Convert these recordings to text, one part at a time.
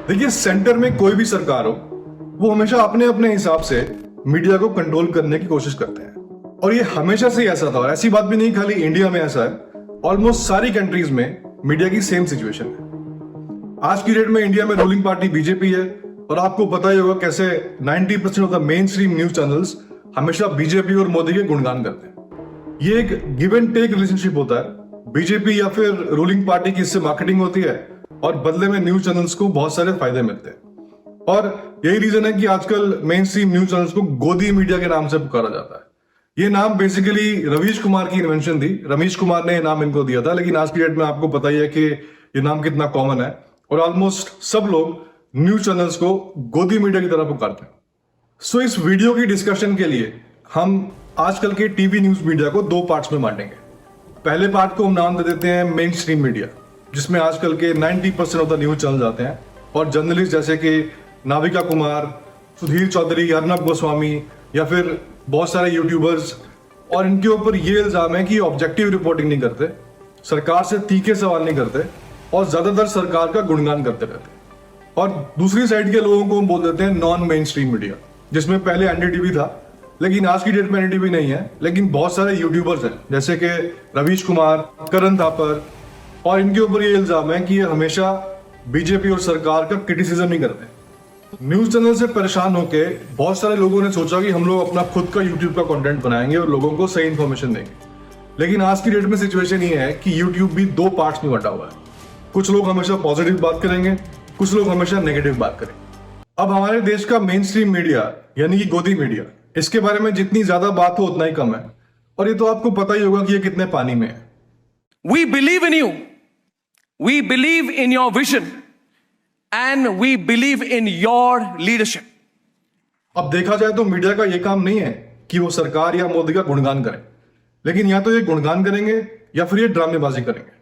देखिए, सेंटर में कोई भी सरकार हो, वो हमेशा अपने अपने हिसाब से मीडिया को कंट्रोल करने की कोशिश करते हैं। और ये हमेशा से ही ऐसा था, और ऐसी बात भी नहीं खाली इंडिया में ऐसा है, ऑलमोस्ट सारी कंट्रीज में मीडिया की सेम सिचुएशन है। आज की डेट में इंडिया में रूलिंग पार्टी बीजेपी है, और आपको पता ही होगा कैसे 90% of the main stream news channels हमेशा बीजेपी और मोदी के गुणगान करते हैं। ये एक गिव एंड टेक रिलेशनशिप होता है। बीजेपी या फिर रूलिंग पार्टी की इससे मार्केटिंग होती है और बदले में न्यूज चैनल्स को बहुत सारे फायदे मिलते हैं। और यही रीजन है कि आजकल मेन स्ट्रीम न्यूज चैनल्स को गोदी मीडिया के नाम से पुकारा जाता है। ये नाम बेसिकली रवीश कुमार की इन्वेंशन थी। रमेश कुमार ने ये नाम इनको दिया था, लेकिन आज की डेट में आपको पता ही है कि ये नाम कितना कॉमन है, और ऑलमोस्ट सब लोग न्यूज चैनल्स को गोदी मीडिया की तरह पुकारते हैं। सो इस वीडियो की डिस्कशन के लिए हम आजकल के टीवी न्यूज मीडिया को दो पार्ट्स में बांटेंगे। पहले पार्ट को हम नाम दे देते हैं मेन स्ट्रीम मीडिया, जिसमें आजकल के 90% ऑफ द न्यूज चैनल जाते हैं, और जर्नलिस्ट जैसे कि नाविका कुमार, सुधीर चौधरी, अर्नब गोस्वामी या फिर बहुत सारे यूट्यूबर्स। और इनके ऊपर ये इल्जाम है कि ऑब्जेक्टिव रिपोर्टिंग नहीं करते, सरकार से तीखे सवाल नहीं करते, और ज्यादातर सरकार का गुणगान करते रहते हैं। और दूसरी साइड के लोगों को हम बोल देते हैं नॉन मेन स्ट्रीम मीडिया, जिसमें पहले एनडीटीवी था, लेकिन आज की डेट में एनडीटीवी नहीं है, लेकिन बहुत सारे यूट्यूबर्स हैं जैसे कि रवीश कुमार, करण थापर, और इनके ऊपर ये इल्जाम है कि ये हमेशा बीजेपी और सरकार का क्रिटिसिज्म नहीं करते। न्यूज चैनल से परेशान होके बहुत सारे लोगों ने सोचा कि हम लोग अपना खुद का यूट्यूब का कंटेंट बनाएंगे और लोगों को सही इंफॉर्मेशन देंगे। लेकिन आज की डेट में सिचुएशन ये है कि यूट्यूब भी दो पार्ट्स में बटा हुआ है। कुछ लोग हमेशा पॉजिटिव बात करेंगे, कुछ लोग हमेशा नेगेटिव बात करेंगे। अब हमारे देश का मेन स्ट्रीम मीडिया यानी कि गोदी मीडिया, इसके बारे में जितनी ज्यादा बात हो उतना ही कम है, और ये तो आपको पता ही होगा कि ये कितने पानी में है। We believe in you. We believe in your vision. And we believe in your leadership. अब देखा जाए तो मीडिया का ये काम नहीं है कि वो सरकार या मोदी का गुणगान करे, लेकिन या तो ये गुणगान करेंगे या फिर ये ड्रामेबाजी करेंगे।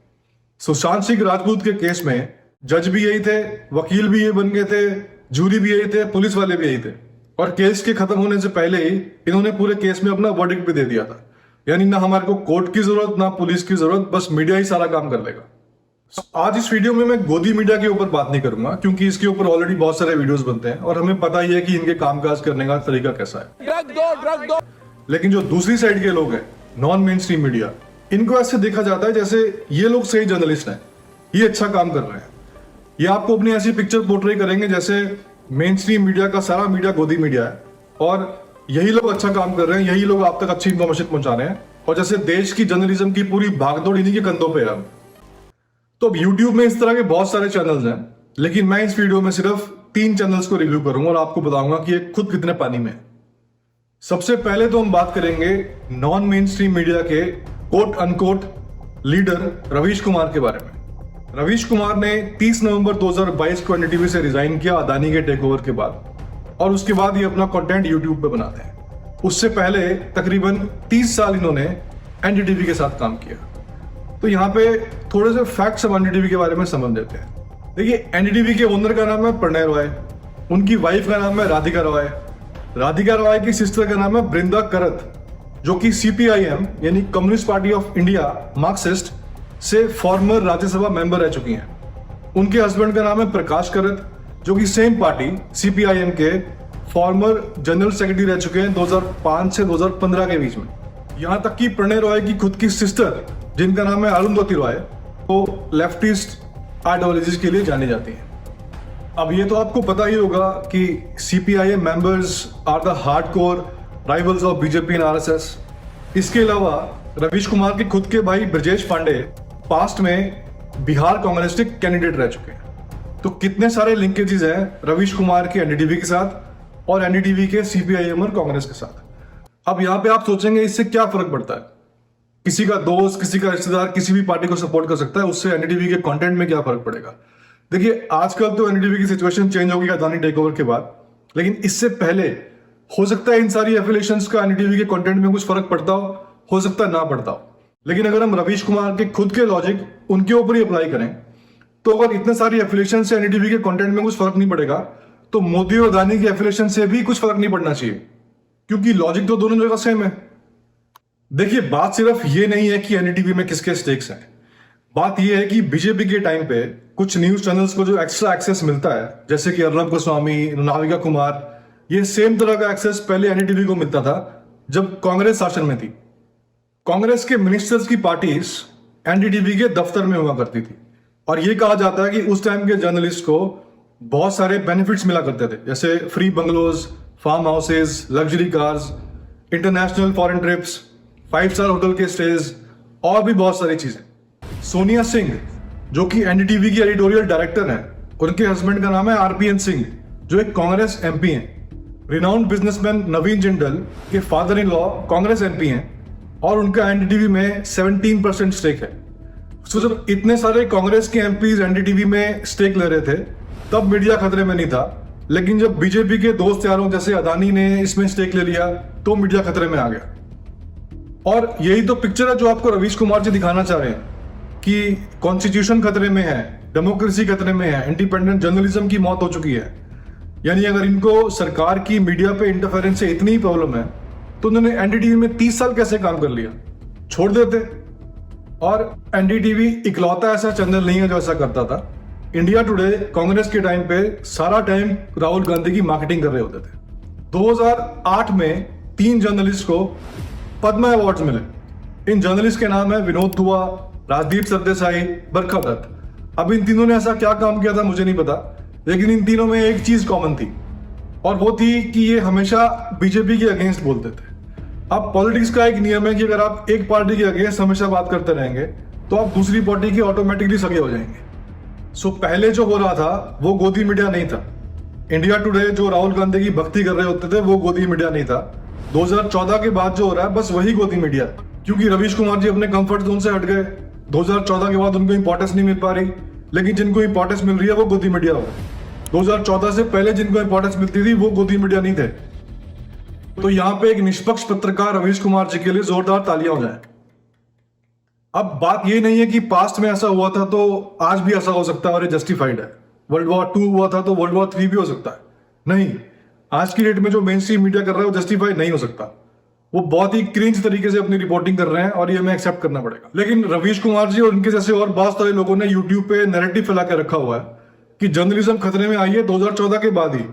सुशांत सिंह राजपूत के केस में जज भी यही थे, वकील भी ये बन गए थे, जूरी भी यही थे, पुलिस वाले भी यही थे, और केस के खत्म होने से पहले ही इन्होंने पूरे केस में अपना वर्डिक्ट भी दे दिया था। यानी ना हमारे को कोर्ट की जरूरत, ना पुलिस की जरूरत, बस मीडिया ही सारा काम कर लेगा। आज इस वीडियो में मैं गोदी मीडिया के ऊपर बात नहीं करूंगा, क्योंकि इसके ऊपर ऑलरेडी बहुत सारे वीडियोस बनते हैं और हमें पता ही है कि इनके कामकाज करने का तरीका कैसा है। रख दो। लेकिन जो दूसरी साइड के लोग हैं, नॉन मेन स्ट्रीम मीडिया, इनको ऐसे देखा जाता है जैसे ये लोग सही जर्नलिस्ट हैं, ये अच्छा काम कर रहे हैं। ये आपको अपनी ऐसी पिक्चर पोर्ट्रे करेंगे जैसे मेन स्ट्रीम मीडिया का सारा मीडिया गोदी मीडिया है, और यही लोग अच्छा काम कर रहे हैं, यही लोग आप तक अच्छी इंफॉर्मेशन पहुंचा रहे हैं, और जैसे देश की जर्नलिज्म की पूरी भागदौड़ इन्हीं के कंधों पे है। तो अब यूट्यूब में इस तरह के बहुत सारे चैनल्स हैं, लेकिन मैं इस वीडियो में सिर्फ 3 चैनल्स को रिव्यू करूंगा और आपको बताऊंगा कि ये खुद कितने पानी में है। सबसे पहले तो हम बात करेंगे नॉन मेन स्ट्रीम मीडिया के quote unquote leader Ravish Kumar के बारे में। रवीश कुमार ने 30 नवंबर 2022 को एनडीटीवी से रिजाइन किया अदानी के टेक ओवर के बाद, और उसके बाद ये अपना कंटेंट यूट्यूब पे बनाते हैं। उससे पहले तकरीबन 30 साल इन्होंने एनडीटीवी के साथ काम किया। तो यहाँ पे थोड़े से फैक्ट्स हम एनडीटीवी के बारे में समझ लेते हैं। देखिए, एनडीटीवी के ओनर का नाम है प्रणय रॉय, उनकी वाइफ का नाम है राधिका रॉय, राधिका रॉय की सिस्टर का नाम है बृंदा करत, जो कि सीपीआईएम यानी communist party of India Marxist से फॉर्मर राज्यसभा मेंबर रह चुकी हैं। उनके हस्बैंड का नाम है प्रकाश करत, जो कि सेम पार्टी सीपीआईएम के फॉर्मर जनरल सेक्रेटरी रह चुके हैं 2005 से 2015 के बीच में। यहां तक कि प्रणय रॉय की खुद की सिस्टर, जिनका नाम है अरुंधति रॉय, वो लेफ्टिस्ट आइडियोलॉजीज के लिए जानी जाती है। अब ये तो आपको पता ही होगा कि CPIM members are the hardcore rivals of BJP and RSS. इसके अलावा रवीश कुमार के खुद के भाई ब्रजेश पांडे पास्ट में बिहार कांग्रेस के कैंडिडेट रह चुके हैं। तो कितने सारे लिंकेजेस हैं रवीश कुमार के एनडीटीवी के साथ और एनडीटीवी के सीपीआईएम और कांग्रेस के साथ। अब यहाँ पे आप सोचेंगे इससे क्या फर्क पड़ता है? किसी का दोस्त, किसी का रिश्तेदार किसी भी पार्टी को सपोर्ट कर सकता है, उससे एनडीटीवी के कंटेंट में क्या फर्क पड़ेगा? देखिए, आजकल तो एनडीटीवी की सिचुएशन चेंज हो गई अदानी टेक ओवर के बाद, लेकिन इससे पहले हो सकता है इन सारी एफिलिएशंस का एनडीटीवी के कंटेंट में कुछ फर्क पड़ता हो सकता है ना पड़ता हो। लेकिन अगर हम रवीश कुमार के खुद के लॉजिक उनके ऊपर ही अप्लाई करें, तो अगर इतने सारी एफिलिएशन से एनडीटीवी के कंटेंट में कुछ फर्क नहीं पड़ेगा, तो मोदी और अदानी की एफिलिएशन से भी कुछ फर्क नहीं पड़ना चाहिए, क्योंकि लॉजिक तो दोनों जगह सेम है। देखिए, बात सिर्फ ये नहीं है कि एनडीटीवी में किसके स्टेक्स हैं, बात यह है कि बीजेपी के टाइम पे कुछ न्यूज चैनल्स को जो एक्स्ट्रा एक्सेस मिलता है, जैसे कि अर्नब गोस्वामी, नाविका कुमार, ये सेम तरह का एक्सेस पहले एनडीटीवी को मिलता था जब कांग्रेस शासन में थी। कांग्रेस के मिनिस्टर्स की पार्टीज एनडीटीवी के दफ्तर में हुआ करती थी और ये कहा जाता है कि उस टाइम के जर्नलिस्ट को बहुत सारे बेनिफिट्स मिला करते थे, जैसे free bungalows, farm houses, luxury cars, international foreign trips, 5 star hotel के स्टेज और भी बहुत सारी चीजें। सोनिया सिंह जो कि एनडीटीवी की एडिटोरियल डायरेक्टर हैं, उनके हस्बैंड का नाम है आरपीएन सिंह जो एक कांग्रेस एमपी हैं। रिनाउंड बिजनेसमैन नवीन जिंदल के father in law Congress MP हैं और उनका एनडीटीवी में 17% स्टेक है। तो जब इतने सारे कांग्रेस के एमपीज एनडीटीवी में स्टेक ले रहे थे तब मीडिया खतरे में नहीं था, लेकिन जब बीजेपी के दोस्त यारों जैसे अदानी ने इसमें स्टेक ले लिया तो मीडिया खतरे में आ गया। और यही तो पिक्चर है जो आपको रवीश कुमार जी दिखाना चाह रहे हैं कि कॉन्स्टिट्यूशन खतरे में है, डेमोक्रेसी खतरे में है, इंडिपेंडेंट जर्नलिज्म की मौत हो चुकी है। यानी अगर इनको सरकार की मीडिया पे इंटरफेरेंस से इतनी प्रॉब्लम है तो उन्होंने एनडीटीवी में 30 साल कैसे काम कर लिया, छोड़ देते। और एनडीटीवी इकलौता ऐसा चैनल नहीं है जो ऐसा करता था। इंडिया टुडे कांग्रेस के टाइम पे सारा टाइम राहुल गांधी की मार्केटिंग कर रहे होते थे। 2008 में 3 जर्नलिस्ट को पद्मा अवार्ड्स मिले। इन जर्नलिस्ट के नाम है विनोद दुआ, राजदीप सरदेसाई, बरखा दत्त। अब इन तीनों ने ऐसा क्या काम किया था मुझे नहीं पता, लेकिन इन तीनों में एक चीज कॉमन थी और वो थी कि ये हमेशा बीजेपी के अगेंस्ट बोलते थे। अब पॉलिटिक्स का एक नियम है कि अगर आप एक पार्टी के अगेंस्ट हमेशा बात करते रहेंगे तो आप दूसरी पार्टी के ऑटोमेटिकली सगे हो जाएंगे। सो पहले जो हो रहा था वो गोदी मीडिया नहीं था। इंडिया टुडे जो राहुल गांधी की भक्ति कर रहे होते थे वो गोदी मीडिया नहीं था। 2014 के बाद जो हो रहा है बस वही गोदी मीडिया, क्योंकि रवीश कुमार जी अपने कंफर्ट जोन से हट गए। 2014 के बाद उनको इंपॉर्टेंस नहीं मिल पा रही, लेकिन जिनको इंपॉर्टेंस मिल रही है वो गोदी मीडिया हो। 2014 से पहले जिनको इंपॉर्टेंस मिलती थी वो गोदी मीडिया नहीं थे। तो यहां पे एक निष्पक्ष पत्रकार रवीश कुमार जी के लिए जोरदार तालियां हो जाए। अब बात ये नहीं है कि पास्ट में ऐसा हुआ था तो आज भी ऐसा हो सकता है और ये जस्टिफाइड है। वर्ल्ड वॉर 2 हुआ था तो वर्ल्ड वॉर 3 भी हो सकता है। नहीं, आज की डेट में जो मेन स्ट्रीम मीडिया कर रहा है वो जस्टिफाइड नहीं हो सकता। वो बहुत ही क्रिंज तरीके से अपनी रिपोर्टिंग कर रहे हैं और ये हमें एक्सेप्ट करना पड़ेगा। लेकिन रवीश कुमार जी और उनके जैसे और बहुत सारे लोगों ने यूट्यूब पे नैरेटिव फैला के रखा हुआ है कि जर्नलिज्म खतरे में आई है 2014 के बाद ही।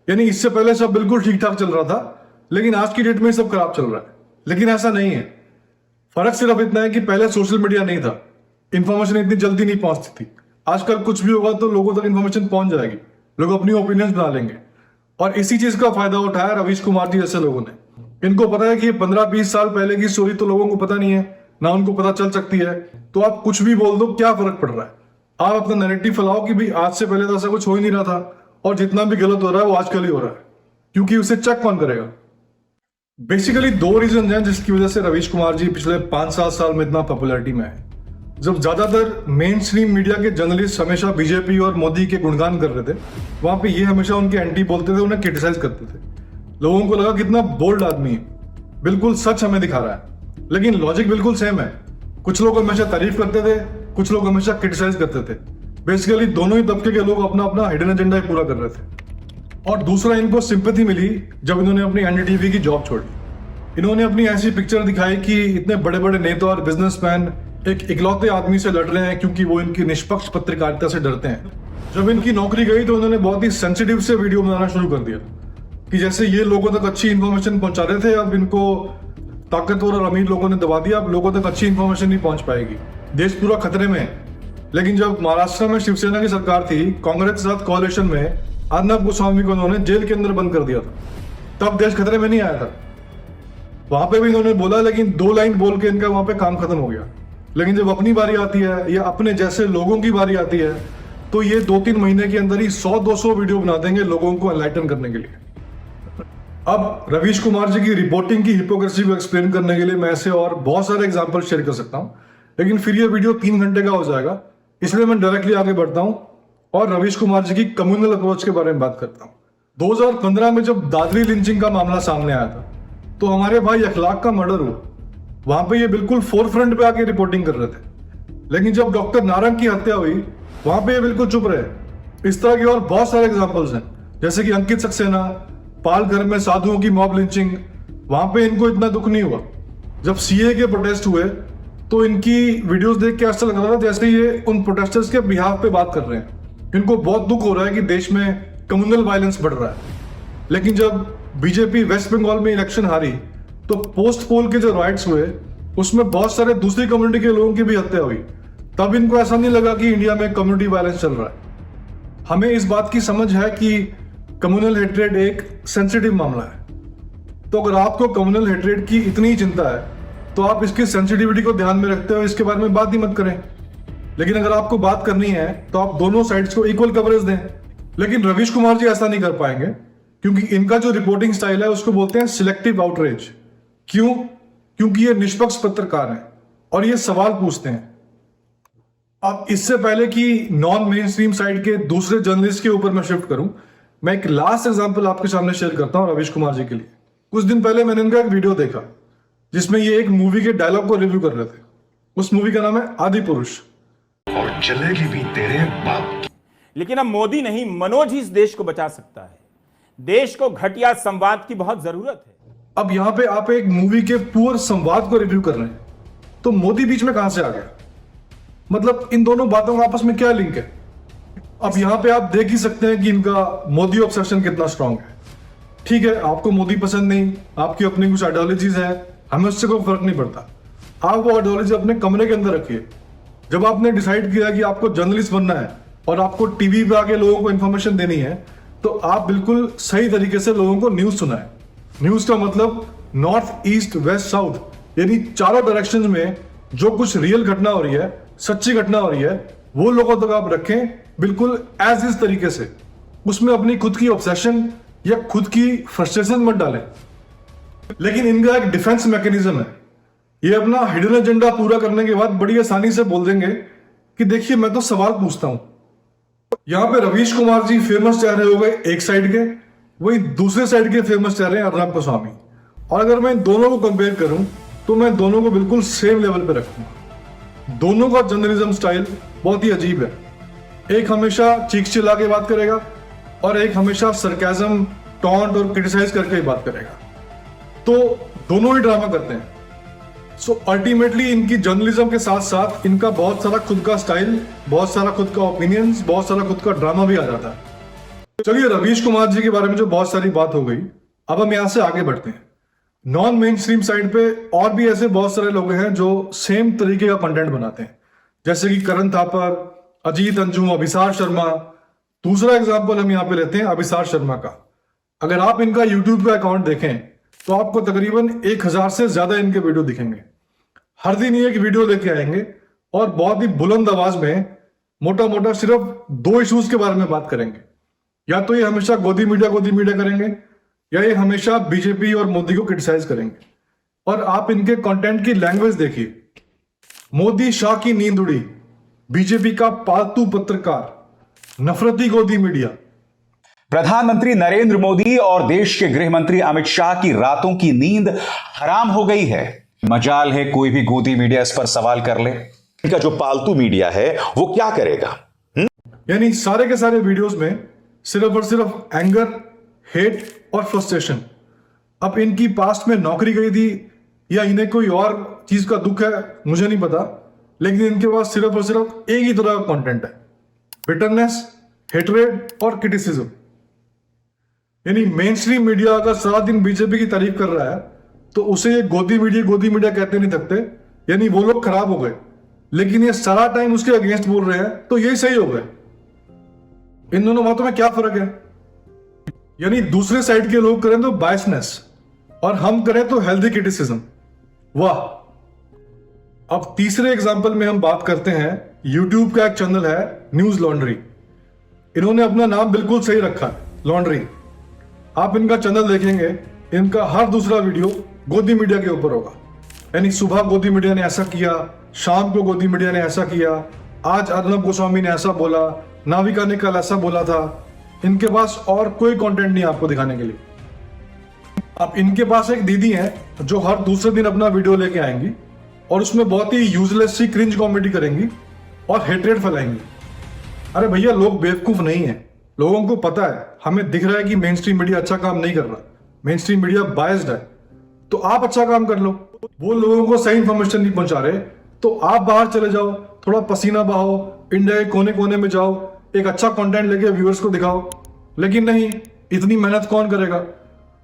यानी इससे पहले सब बिल्कुल ठीक ठाक चल रहा था, लेकिन आज की डेट में सब खराब चल रहा है। लेकिन ऐसा नहीं है। फर्क सिर्फ इतना है कि पहले सोशल मीडिया नहीं था, इंफॉर्मेशन इतनी जल्दी नहीं पहुंचती थी। आजकल कुछ भी होगा तो लोगों तक इंफॉर्मेशन पहुंच जाएगी, लोग अपनी ओपिनियंस बना लेंगे। और इसी चीज का फायदा उठाया रवीश कुमार जी जैसे लोगों ने। इनको पता है कि 15-20 साल पहले की स्टोरी तो लोगों को पता नहीं है, ना उनको पता चल सकती है, तो आप कुछ भी बोल दो, क्या फर्क पड़ रहा है। आप अपना नैरेटिव फैलाओ कि भाई आज से पहले तो ऐसा कुछ हो ही नहीं रहा था और जितना भी गलत हो रहा है वो आजकल ही हो रहा है, क्योंकि उसे चेक कौन करेगा। बेसिकली 2 रीजन हैं जिसकी वजह से रवीश कुमार जी पिछले 5-7 साल में इतना पॉपुलैरिटी में है। जब ज्यादातर मेन स्ट्रीम मीडिया के जर्नलिस्ट हमेशा बीजेपी और मोदी के गुणगान कर रहे थे, वहां पे ये हमेशा उनके एंटी बोलते थे, उन्हें क्रिटिसाइज करते थे। लोगों को लगा कितना बोल्ड आदमी है, बिल्कुल सच हमें दिखा रहा है। लेकिन लॉजिक बिल्कुल सेम है। कुछ लोग हमेशा तारीफ करते थे, कुछ लोग हमेशा क्रिटिसाइज करते थे। बेसिकली दोनों ही तबके के लोग अपना अपना हिडन एजेंडा पूरा कर रहे थे। और दूसरा, इनको सिंपैथी मिली जब इन्होंने अपनी एनडीटीवी की जॉब छोड़ी। इन्होंने अपनी ऐसी पिक्चर दिखाई कि इतने बड़े बड़े नेता और बिजनेसमैन एक इकलौते आदमी से लड़ रहे हैं क्योंकि वो इनकी निष्पक्ष पत्रकारिता से डरते हैं। जब इनकी नौकरी गई तो उन्होंने बहुत ही सेंसिटिव से वीडियो बनाना शुरू कर दिया कि जैसे ये लोगों तक अच्छी इंफॉर्मेशन पहुंचा रहे थे, अब इनको ताकतवर और अमीर लोगों ने दबा दिया, अब लोगों तक अच्छी इंफॉर्मेशन नहीं पहुंच पाएगी, देश पूरा खतरे में है। लेकिन जब महाराष्ट्र में शिवसेना की सरकार थी, कांग्रेस के साथ कोalition में अर्नब गोस्वामी को उन्होंने जेल के अंदर बंद कर दिया था, तब देश खतरे में नहीं आया था। वहां पे भी इन्होंने बोला, लेकिन 2 लाइन बोल के इनका वहां पे काम खत्म हो गया। लेकिन जब अपनी बारी आती है या अपने जैसे लोगों की बारी आती है तो ये 2-3 महीने के अंदर ही 100-200 वीडियो बना देंगे लोगों को एनलाइटन करने के लिए। अब रवीश कुमार जी की रिपोर्टिंग की हिपोक्रेसी को एक्सप्लेन करने के लिए मैं ऐसे और बहुत सारे एग्जांपल शेयर कर सकता हूं, लेकिन फिर ये वीडियो 3 घंटे का हो जाएगा, इसलिए मैं डायरेक्टली आगे बढ़ता हूं और रवीश कुमार जी की कम्युनल अप्रोच के बारे में बात करता हूं। 2015 में जब दादरी लिंचिंग का मामला सामने आया था तो हमारे भाई अखलाक का मर्डर हुआ, वहां पे ये बिल्कुल फोरफ्रंट पे आके रिपोर्टिंग कर रहे थे। लेकिन जब डॉक्टर नारंग की हत्या हुई वहां पे ये बिल्कुल चुप रहे। इस तरह के और बहुत सारे एग्जांपल्स हैं, जैसे कि अंकित सक्सेना, पालघर में साधुओं की मॉब लिंचिंग, वहां पे इनको इतना दुख नहीं हुआ। जब सीए के प्रोटेस्ट हुए तो इनकी वीडियोस देख के ऐसा लग रहा था जैसे ये उन प्रोटेस्टर्स के बिहाफ पे बात कर रहे हैं। इनको बहुत दुख हो रहा है कि देश में कम्युनल वायलेंस बढ़ रहा है। लेकिन जब बीजेपी वेस्ट बंगाल में इलेक्शन हारी तो पोस्ट पोल के जो राइट्स हुए उसमें बहुत सारे दूसरी कम्युनिटी के लोगों की भी हत्या हुई। तब इनको ऐसा नहीं लगा कि इंडिया में कम्युनिटी वायलेंस चल रहा है। हमें इस बात की समझ है कि कम्युनल हेट्रेड एक सेंसिटिव मामला है। तो अगर आपको कम्युनल हेट्रेड की इतनी ही चिंता है तो आप इसकी सेंसिटिविटी को ध्यान में रखते हुए इसके बारे में बात ही मत करें। लेकिन अगर आपको बात करनी है तो आप दोनों साइड्स को इक्वल कवरेज दें। लेकिन रवीश कुमार जी ऐसा नहीं कर पाएंगे क्योंकि इनका जो रिपोर्टिंग स्टाइल है उसको बोलते हैं सिलेक्टिव आउटरीच। क्यों? क्योंकि ये निष्पक्ष पत्रकार हैं और ये सवाल पूछते हैं। अब इससे पहले कि नॉन मेन स्ट्रीम साइड के दूसरे जर्नलिस्ट के ऊपर मैं शिफ्ट करूं, मैं एक लास्ट एग्जांपल आपके सामने शेयर करता हूं रवीश कुमार जी के लिए। कुछ दिन पहले मैंने इनका एक वीडियो देखा जिसमें ये एक मूवी के डायलॉग को रिव्यू कर रहे थे। उस मूवी का नाम है आदि पुरुष। और चलेगी भी तेरे बाप की। लेकिन अब मोदी नहीं, मनोज ही इस देश को बचा सकता है। देश को घटिया संवाद की बहुत जरूरत है। अब यहां पे आप एक मूवी के पूरे संवाद को रिव्यू कर रहे हैं तो मोदी बीच में कहां से आ गया? मतलब इन दोनों बातों का आपस में क्या लिंक है? अब यहां पे आप देख ही सकते हैं कि इनका मोदी ऑब्सेशन कितना स्ट्रांग है। ठीक है, आपको मोदी पसंद नहीं, आपकी अपनी कुछ आइडियोलॉजीज है, हमें उससे कोई फर्क नहीं पड़ता। आप वो आइडियोलॉजी अपने कमरे के अंदर रखिए। जब आपने डिसाइड किया कि आपको जर्नलिस्ट बनना है और आपको टीवी पे आके लोगों को इंफॉर्मेशन देनी है तो आप बिल्कुल सही तरीके से लोगों को न्यूज सुनाएं। न्यूज का मतलब नॉर्थ ईस्ट वेस्ट साउथ, यानी चारों डायरेक्शन में जो कुछ रियल घटना हो रही है, सच्ची घटना हो रही है, वो लोगों तक आप रखें बिल्कुल एज इस तरीके से। उसमें अपनी खुद की ऑब्सेशन या खुद की फ्रस्ट्रेशन मत डालें। लेकिन इनका एक डिफेंस मैकेनिज्म है। ये अपना हिडन एजेंडा पूरा करने के बाद बड़ी आसानी से बोल देंगे कि देखिए मैं तो सवाल पूछता हूं। यहां पे रवीश कुमार जी फेमस चेहरे हो गए एक साइड के, वही दूसरे साइड के फेमस चेहरे हैं अर्नब गोस्वामी। और अगर मैं इन दोनों को कंपेयर करूं तो मैं दोनों को बिल्कुल सेम लेवल पे रखूंगा। दोनों का जर्नलिज्म स्टाइल बहुत ही अजीब है। एक हमेशा चीख चिल्ला के बात करेगा और एक हमेशा सरकाज़म, टॉन्ट और क्रिटिसाइज करके ही बात करेगा। तो दोनों ही ड्रामा करते हैं। सो अल्टीमेटली इनकी जर्नलिज्म के साथ साथ इनका बहुत सारा खुद का स्टाइल, बहुत सारा खुद का ओपिनियंस, बहुत सारा खुद का ड्रामा भी आ जाता है। चलिए, रवीश कुमार जी के बारे में जो बहुत सारी बात हो गई, अब हम यहां से आगे बढ़ते हैं। नॉन मेन स्ट्रीम साइड पे और भी ऐसे बहुत सारे लोग हैं जो सेम तरीके का कंटेंट बनाते हैं, जैसे कि करण थापर, अजीत अंजुम, अभिसार शर्मा। दूसरा एग्जाम्पल हम यहाँ पे लेते हैं अभिसार शर्मा का। अगर आप इनका यूट्यूब का अकाउंट देखें तो आपको तकरीबन 1000 से ज्यादा इनके वीडियो दिखेंगे। हर दिन ये एक वीडियो लेके आएंगे और बहुत ही बुलंद आवाज में मोटा मोटा सिर्फ 2 इश्यूज के बारे में बात करेंगे। या तो ये हमेशा गोदी मीडिया करेंगे या ये हमेशा बीजेपी और मोदी को क्रिटिसाइज करेंगे। और आप इनके कंटेंट की लैंग्वेज देखिए। मोदी शाह की नींद उड़ी, बीजेपी का पालतू पत्रकार, नफरती गोदी मीडिया। प्रधानमंत्री नरेंद्र मोदी और देश के गृह मंत्री अमित शाह की रातों की नींद हराम हो गई है। मजाल है कोई भी गोदी मीडिया इस पर सवाल कर ले। इनका जो पालतू मीडिया है वो क्या करेगा? यानी सारे के सारे वीडियोस में सिर्फ और सिर्फ एंगर, हेट और फ्रस्ट्रेशन। अब इनकी पास्ट में नौकरी गई थी या इन्हें कोई और चीज का दुख है, मुझे नहीं पता, लेकिन इनके पास सिर्फ और सिर्फ एक ही तरह का कंटेंट है, बिटरनेस, हेटरेड और क्रिटिसिज्म। यानी मेन स्ट्रीम मीडिया अगर सारा दिन बीजेपी की तारीफ कर रहा है तो उसे ये गोदी मीडिया कहते नहीं थकते, यानी वो लोग खराब हो गए। लेकिन ये सारा टाइम उसके अगेंस्ट बोल रहे हैं तो यही सही हो गए। इन दोनों बातों में क्या फर्क है? यानी दूसरे साइड के लोग करें तो बायसनेस और हम करें तो हेल्दी क्रिटिसिज्म। वाह। अब तीसरे एग्जांपल में हम बात करते हैं, यूट्यूब का एक चैनल है न्यूज लॉन्ड्री। इन्होंने अपना नाम बिल्कुल सही रखा है, लॉन्ड्री। आप इनका चैनल देखेंगे, इनका हर दूसरा वीडियो गोदी मीडिया के ऊपर होगा। यानी सुबह गोदी मीडिया ने ऐसा किया, शाम को गोदी मीडिया ने ऐसा किया, आज अर्नब गोस्वामी ने ऐसा बोला, नाविका ने कल ऐसा बोला था। इनके पास और कोई कंटेंट नहीं आपको दिखाने के लिए। अब इनके पास एक दीदी है जो हर दूसरे दिन अपना वीडियो लेके आएंगी और उसमें बहुत ही यूजलेस सी क्रिंज कॉमेडी करेंगी और हेट्रेड फैलाएंगी। अरे भैया, लोग बेवकूफ नहीं है, लोगों को पता है, हमें दिख रहा है कि मेन स्ट्रीम मीडिया अच्छा काम नहीं कर रहा, मेन स्ट्रीम मीडिया बायस्ड है, तो आप अच्छा काम कर लो। वो लोगों को सही इंफॉर्मेशन नहीं पहुंचा रहे, तो आप बाहर चले जाओ, थोड़ा पसीना बहाओ, इंडिया के कोने कोने में जाओ, एक अच्छा कंटेंट लेके व्यूअर्स को दिखाओ। लेकिन नहीं, इतनी मेहनत कौन करेगा।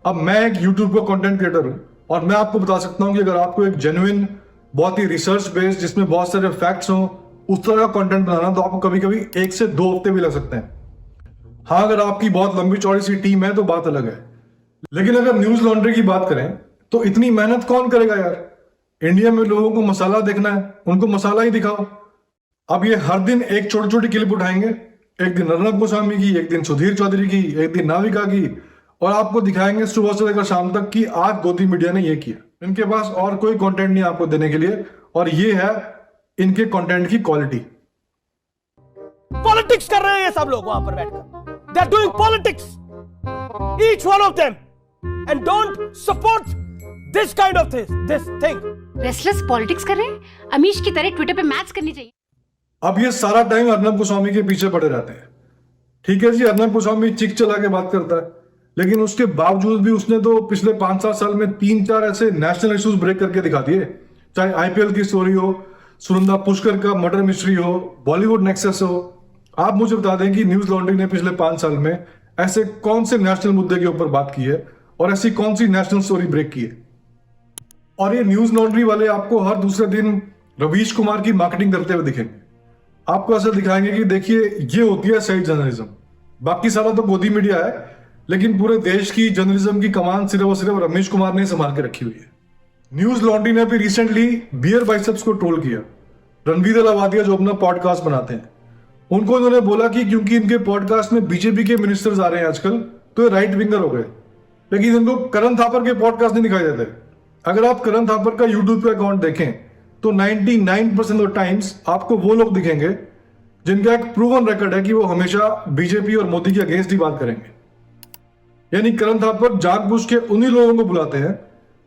अब मैं एक यूट्यूब पर कंटेंट क्रिएटर हूं और मैं आपको बता सकता हूं कि अगर आपको एक जेन्युइन, बहुत ही रिसर्च बेस्ड, जिसमें बहुत सारे फैक्ट्स हो, उस तरह का कंटेंट बनाना, तो आपको कभी कभी 1 से 2 हफ्ते भी लग सकते हैं। हाँ, अगर आपकी बहुत लंबी चौड़ी सी टीम है तो बात अलग है। लेकिन अगर न्यूज लॉन्ड्री की बात करें तो इतनी मेहनत कौन करेगा यार। इंडिया में लोगों को मसाला देखना है, उनको मसाला ही दिखाओ। अब ये हर दिन एक छोटी छोटी क्लिप उठाएंगे, एक दिन अर्नब गोस्वामी की, एक दिन सुधीर चौधरी की, एक दिन नाविका की, और आपको दिखाएंगे सुबह से लेकर शाम तक कि आज गोदी मीडिया ने ये किया। इनके पास और कोई कंटेंट नहीं आपको देने के लिए, और ये है इनके कंटेंट की क्वालिटी। पॉलिटिक्स कर रहे हैं ये सब लोग वहां पर बैठकर। They are doing politics, each one of them, and don't support this kind of this thing. Restless politics कर रहे हैं, अमीश की तरह ट्विटर पे मैच करनी चाहिए। अब ये सारा टाइम अर्नब गोस्वामी के पीछे पड़े रहते हैं। ठीक है जी, अर्नब गोस्वामी चिक चला के बात करता है, लेकिन उसके बावजूद भी उसने तो पिछले 5-7 साल में 3-4 ऐसे नेशनल इश्यूज ब्रेक करके दिखा दिए। चाहे आईपीएल की स्टोरी हो, सुनंदा पुष्कर का मर्डर मिस्ट्री हो, बॉलीवुड नेक्सस हो। आप मुझे बता दें कि न्यूज लॉन्ड्री ने पिछले 5 साल में ऐसे कौन से नेशनल मुद्दे के ऊपर बात की है और ऐसी कौन सी नेशनल स्टोरी ब्रेक की है। और ये न्यूज लॉन्ड्री वाले आपको हर दूसरे दिन रवीश कुमार की मार्केटिंग करते हुए दिखेंगे। आपको ऐसा दिखाएंगे कि देखिए ये होती है सही जर्नलिज्म, बाकी सारा तो गोदी मीडिया है, लेकिन पूरे देश की जर्नलिज्म की कमान सिर्फ और सिर्फ रमेश कुमार ने संभाल के रखी हुई है। न्यूज लॉन्ड्री ने भी रिसेंटली बियर बाइसेप्स को ट्रोल किया। रणवीर अलावादिया जो अपना पॉडकास्ट बनाते हैं, उनको इन्होंने बोला कि क्योंकि इनके पॉडकास्ट में बीजेपी के मिनिस्टर्स आ रहे हैं आजकल, तो ये राइट विंगर हो गए। लेकिन इनको करण थापर के पॉडकास्ट नहीं दिखाई देते। अगर आप करण थापर का यूट्यूब पे अकाउंट देखें तो 99% ऑफ टाइम्स आपको वो लोग दिखेंगे जिनका एक प्रूवन रिकॉर्ड है कि वो हमेशा बीजेपी और मोदी के अगेंस्ट ही बात करेंगे। यानी करण थापर जानबूझ के उन्हीं लोगों को बुलाते हैं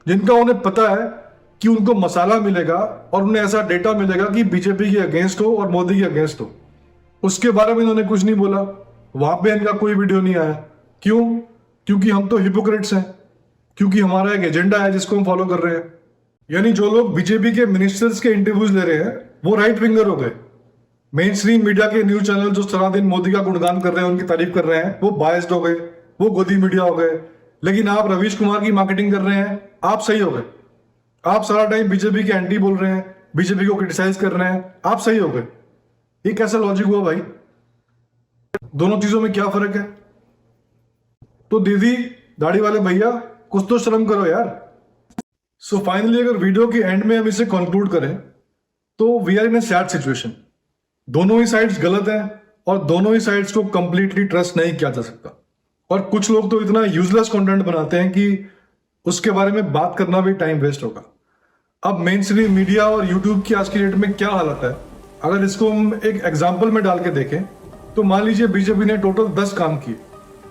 जिनका उन्हें पता है कि उनको मसाला मिलेगा और उन्हें ऐसा डेटा मिलेगा कि बीजेपी के अगेंस्ट हो और मोदी के अगेंस्ट हो। उसके बारे में इन्होंने कुछ नहीं बोला, वहां पे इनका कोई वीडियो नहीं आया। क्यों? क्योंकि हम तो हिपोक्रेट्स हैं, क्योंकि हमारा एक एजेंडा है जिसको हम फॉलो कर रहे हैं। यानी जो लोग बीजेपी के मिनिस्टर्स के इंटरव्यूज ले रहे हैं वो राइट विंगर हो गए। मेन स्ट्रीम मीडिया के न्यूज चैनल जो सारा दिन मोदी का गुणगान कर रहे हैं, उनकी तारीफ कर रहे हैं, वो बायस्ड हो गए, वो गोदी मीडिया हो गए। लेकिन आप रवीश कुमार की मार्केटिंग कर रहे हैं, आप सही हो गए। आप सारा टाइम बीजेपी के एंटी बोल रहे हैं, बीजेपी को क्रिटिसाइज कर रहे हैं, आप सही हो गए। ये कैसा लॉजिक हुआ भाई? दोनों चीजों में क्या फर्क है? तो दीदी, दाढ़ी वाले भैया, कुछ तो शर्म करो यार। सो फाइनली अगर वीडियो के एंड में हम इसे कंक्लूड करें तो we are in a sad situation. दोनों ही साइड्स गलत हैं और दोनों ही साइड्स को कंप्लीटली ट्रस्ट नहीं किया जा सकता। और कुछ लोग तो इतना यूजलेस कंटेंट बनाते हैं कि उसके बारे में बात करना भी टाइम वेस्ट होगा। अब मेन स्ट्रीम मीडिया और यूट्यूब की आज की डेट में क्या हालत है, अगर इसको हम एक एग्जाम्पल में डाल के देखें तो मान लीजिए बीजेपी ने टोटल 10 काम किए,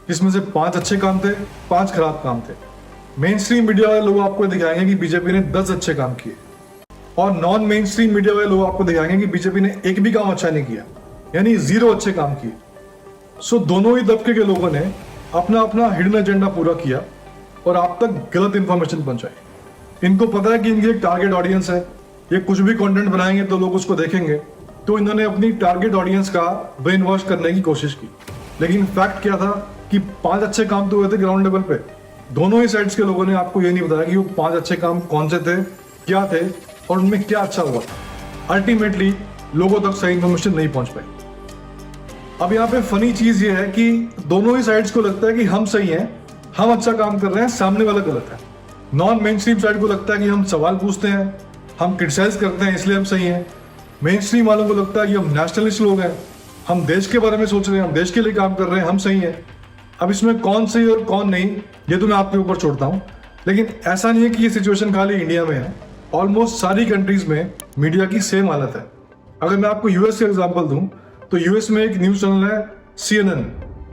जिसमें से 5 अच्छे काम थे, 5 खराब काम थे। मेन स्ट्रीम मीडिया वाले लोग आपको दिखाएंगे कि बीजेपी ने 10 अच्छे काम किए, और नॉन मेन स्ट्रीम मीडिया वाले लोग आपको दिखाएंगे कि बीजेपी ने एक भी काम अच्छा नहीं किया, यानी 0 अच्छे काम किए। सो दोनों ही तबके के लोगों ने अपना अपना हिडन एजेंडा पूरा किया और आप तक गलत इंफॉर्मेशन पहुंचाई। इनको पता है कि इनकी एक टारगेट ऑडियंस है, ये कुछ भी कंटेंट बनाएंगे तो लोग उसको देखेंगे, तो इन्होंने अपनी टारगेट ऑडियंस का ब्रेन वॉश करने की कोशिश की। लेकिन फैक्ट क्या था कि 5 अच्छे काम तो हुए थे ग्राउंड लेवल पे। दोनों ही साइड्स के लोगों ने आपको ये नहीं बताया कि वो 5 अच्छे काम कौन से थे, क्या थे और उनमें क्या अच्छा हुआ। अल्टीमेटली लोगों तक सही इंफॉर्मेशन नहीं पहुंच पाई। अब यहाँ पे फनी चीज ये है कि दोनों ही साइड्स को लगता है कि हम सही हैं, हम अच्छा काम कर रहे हैं, सामने वाला गलत है। नॉन मेन स्ट्रीम साइड को लगता है कि हम सवाल पूछते हैं, हम क्रिटिसाइज करते हैं, इसलिए हम सही हैं। मेन स्ट्रीम वालों को लगता है कि हम नेशनलिस्ट लोग हैं, हम देश के बारे में सोच रहे हैं, हम देश के लिए काम कर रहे हैं, हम सही हैं। अब इसमें कौन सही और कौन नहीं, ये तो मैं आपके ऊपर छोड़ता हूँ। लेकिन ऐसा नहीं है कि ये सिचुएशन खाली इंडिया में है, ऑलमोस्ट सारी कंट्रीज में मीडिया की सेम हालत है। अगर मैं आपको यूएस का एग्जांपल दूं तो यूएस में एक न्यूज चैनल है CNN,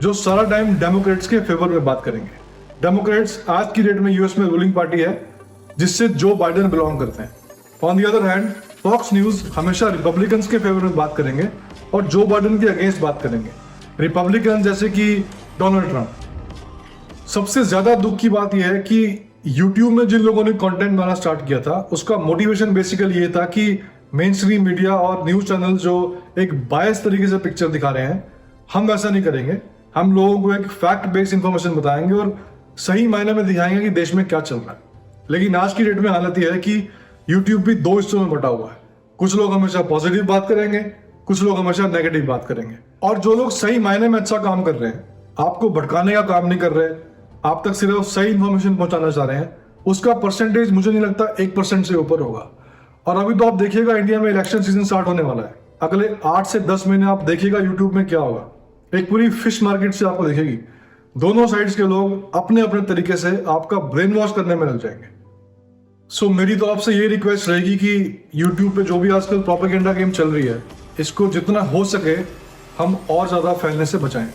जो सारा टाइम डेमोक्रेट्स के फेवर में बात करेंगे। डेमोक्रेट्स आज की डेट में यूएस में रूलिंग पार्टी है, जिससे जो बाइडेन बिलोंग करते हैं। On the other hand Fox News हमेशा रिपब्लिकन्स के फेवर में बात करेंगे और जो बाइडेन के अगेंस्ट बात करेंगे, रिपब्लिकन जैसे कि डोनाल्ड ट्रंप। सबसे ज्यादा दुख की बात यह है कि यूट्यूब में जिन लोगों ने कंटेंट बनाना स्टार्ट किया था, उसका मोटिवेशन बेसिकली ये था कि मेन स्ट्रीम मीडिया और न्यूज चैनल जो एक बायस तरीके से पिक्चर दिखा रहे हैं, हम वैसा नहीं करेंगे। हम लोगों को एक फैक्ट बेस्ड इंफॉर्मेशन बताएंगे और सही मायने में दिखाएंगे कि देश में क्या चल रहा है। लेकिन आज की डेट में हालत यह है कि यूट्यूब भी दो हिस्सों में बटा हुआ है। कुछ लोग हमेशा पॉजिटिव बात करेंगे, कुछ लोग हमेशा नेगेटिव बात करेंगे। और जो लोग सही मायने में अच्छा काम कर रहे हैं, आपको भटकाने का काम नहीं कर रहे, आप तक सिर्फ सही इंफॉर्मेशन पहुंचाना चाह रहे हैं, उसका परसेंटेज मुझे नहीं लगता 1% से ऊपर होगा। और अभी तो आप देखिएगा इंडिया में इलेक्शन सीजन स्टार्ट होने वाला है। अगले 8 से 10 महीने आप देखिएगा यूट्यूब में क्या होगा। एक पूरी फिश मार्केट से आपको दिखेगी। दोनों साइड्स के लोग अपने अपने तरीके से आपका ब्रेन वॉश करने में लग जाएंगे। सो मेरी तो आपसे ये रिक्वेस्ट रहेगी कि यूट्यूब पे जो भी आजकल प्रोपेगेंडा गेम चल रही है, इसको जितना हो सके हम और ज्यादा फैलने से बचाएं।